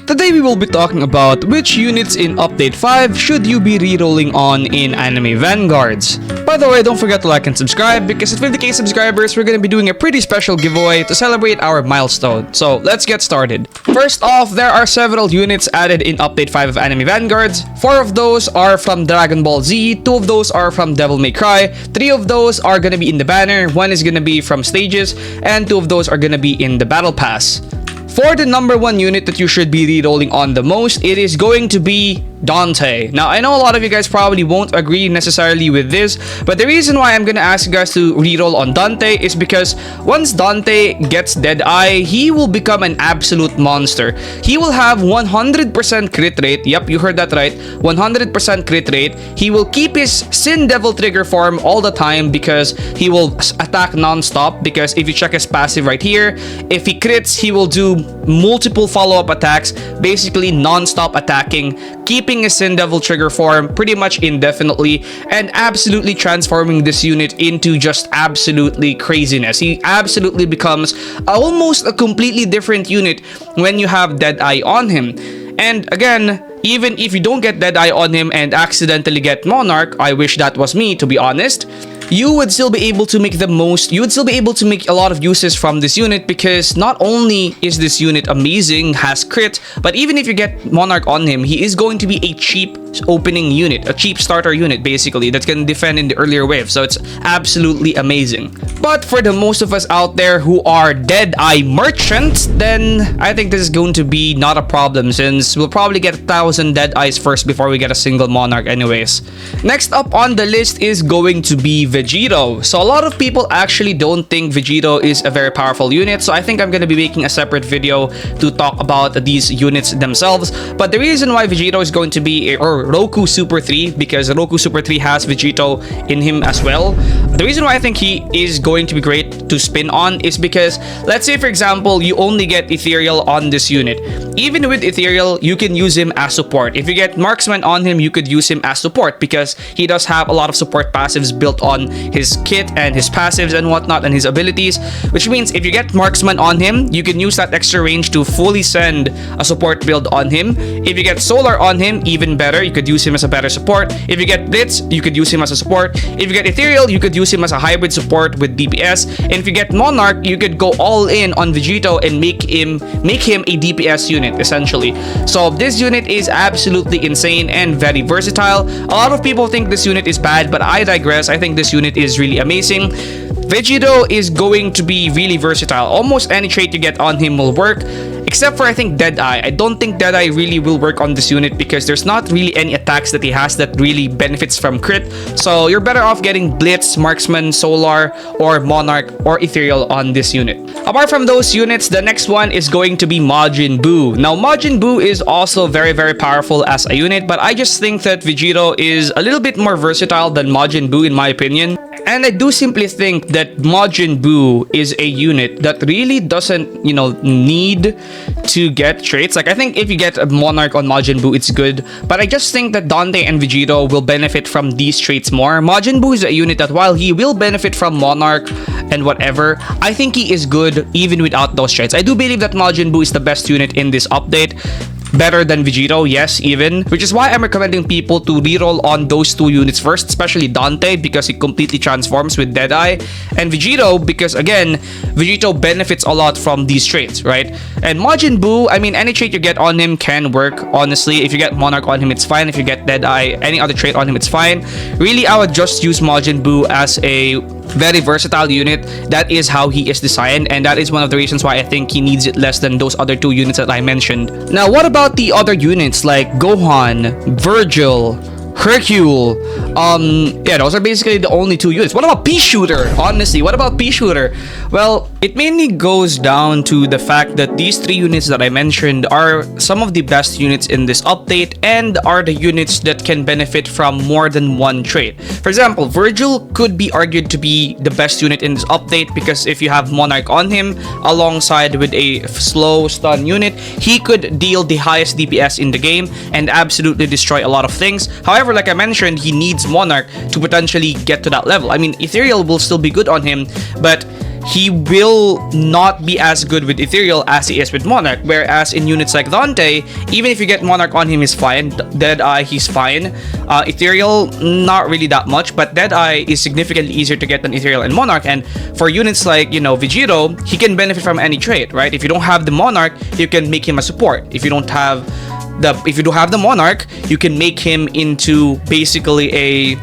Today we will be talking about which units in Update 5 should you be rerolling on in Anime Vanguards. By the way, don't forget to like and subscribe because at 50k subscribers, we're going to be doing a pretty special giveaway to celebrate our milestone. So let's get started. First off, there are several units added in Update 5 of Anime Vanguards. 4 of those are from Dragon Ball Z, 2 of those are from Devil May Cry, 3 of those are going to be in the banner, 1 is going to be from stages, and 2 of those are going to be in the battle pass. For the number 1 unit that you should be rerolling on the most, it is going to be Dante. Now, I know a lot of you guys probably won't agree necessarily with this, but the reason why I'm gonna ask you guys to reroll on Dante is because once Dante gets Deadeye, he will become an absolute monster. He will have 100% crit rate. Yep, you heard that right. 100% crit rate. He will keep his Sin Devil trigger form all the time because he will attack non-stop. Because if you check his passive right here, if he crits, he will do multiple follow-up attacks, basically non-stop attacking, keeping his Sin Devil trigger form pretty much indefinitely, and absolutely transforming this unit into just absolutely craziness. He absolutely becomes almost a completely different unit when you have Deadeye on him. And again, even if you don't get Deadeye on him and accidentally get Monarch, I wish that was me, to be honest, you would still be able to make a lot of uses from this unit, because not only is this unit amazing, has crit, but even if you get Monarch on him, he is going to be a cheap opening unit, a cheap starter unit basically that can defend in the earlier wave. So it's absolutely amazing. But for the most of us out there who are Deadeye merchants, then I think this is going to be not a problem, since we'll probably get 1,000 Deadeyes first before we get a single Monarch anyways. Next up on the list is going to be Vegito. So a lot of people actually don't think Vegito is a very powerful unit, so I think I'm going to be making a separate video to talk about these units themselves. But the reason why Vegito is going to be Roku Super 3, because Roku Super 3 has Vegito in him as well. The reason why I think he is going to be great to spin on is because, let's say for example, you only get Ethereal on this unit. Even with Ethereal, you can use him as support. If you get Marksman on him, you could use him as support because he does have a lot of support passives built on his kit and his passives and whatnot and his abilities, which means if you get Marksman on him, you can use that extra range to fully send a support build on him. If you get Solar on him, even better, you could use him as a better support. If you get Blitz, you could use him as a support. If you get Ethereal, you could use him as a hybrid support with DPS. And if you get Monarch, you could go all in on Vegito and make him a DPS unit essentially. So this unit is absolutely insane and very versatile. A lot of people think this unit is bad, but I digress. I think this unit is really amazing. Vegito is going to be really versatile. Almost any trait you get on him will work, except for I think Deadeye. I don't think Deadeye really will work on this unit because there's not really any attacks that he has that really benefits from crit. So you're better off getting Blitz, Marksman, Solar, or Monarch, or Ethereal on this unit. Apart from those units, the next one is going to be Majin Buu. Now, Majin Buu is also very, very powerful as a unit, but I just think that Vegito is a little bit more versatile than Majin Buu in my opinion. And I do simply think that Majin Buu is a unit that really doesn't, need to get traits. Like, I think if you get a Monarch on Majin Buu, it's good. But I just think that Dante and Vegito will benefit from these traits more. Majin Buu is a unit that while he will benefit from Monarch and whatever, I think he is good even without those traits. I do believe that Majin Buu is the best unit in this update. Better than Vegito, yes, even. Which is why I'm recommending people to reroll on those 2 units first, especially Dante because he completely transforms with Deadeye, and Vegito because, again, Vegito benefits a lot from these traits, right? And Majin Buu, I mean, any trait you get on him can work, honestly. If you get Monarch on him, it's fine. If you get Deadeye, any other trait on him, it's fine. Really, I would just use Majin Buu as a very versatile unit. That is how he is designed, and that is one of the reasons why I think he needs it less than those other 2 units that I mentioned. Now, what about the other units like Gohan, Virgil, Hercule? Yeah, those are basically the only 2 units. What about Pea-Shooter? Honestly, what about Pea-Shooter? Well, it mainly goes down to the fact that these 3 units that I mentioned are some of the best units in this update and are the units that can benefit from more than one trait. For example, Virgil could be argued to be the best unit in this update because if you have Monarch on him alongside with a slow stun unit, he could deal the highest DPS in the game and absolutely destroy a lot of things. However, like I mentioned, he needs Monarch to potentially get to that level. I mean, Ethereal will still be good on him, but he will not be as good with Ethereal as he is with Monarch. Whereas in units like Dante, even if you get Monarch on him, he's fine. Deadeye, he's fine. Ethereal, not really that much, but Deadeye is significantly easier to get than Ethereal and Monarch. And for units like, you know, Vegito, he can benefit from any trait, right? If you don't have the Monarch, you can make him a support. If you don't have the Monarch, you can make him into basically a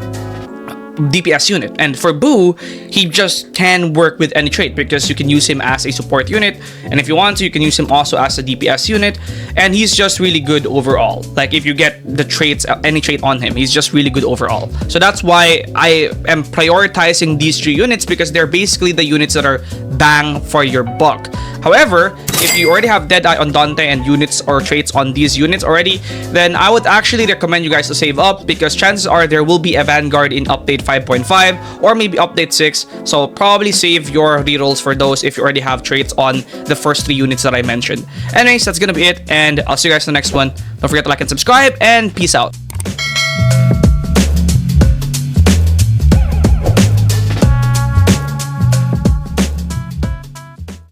DPS unit. And for Buu, he just can work with any trait because you can use him as a support unit, and if you want to, you can use him also as a DPS unit, and he's just really good overall. Like if you get the traits, any trait on him, he's just really good overall. So that's why I am prioritizing these 3 units, because they're basically the units that are bang for your buck. However, if you already have Deadeye on Dante and units or traits on these units already, then I would actually recommend you guys to save up, because chances are there will be a Vanguard in update 5.5 or maybe update 6. So probably save your rerolls for those if you already have traits on the first 3 units that I mentioned. Anyways, that's gonna be it, and I'll see you guys in the next one. Don't forget to like and subscribe, and peace out.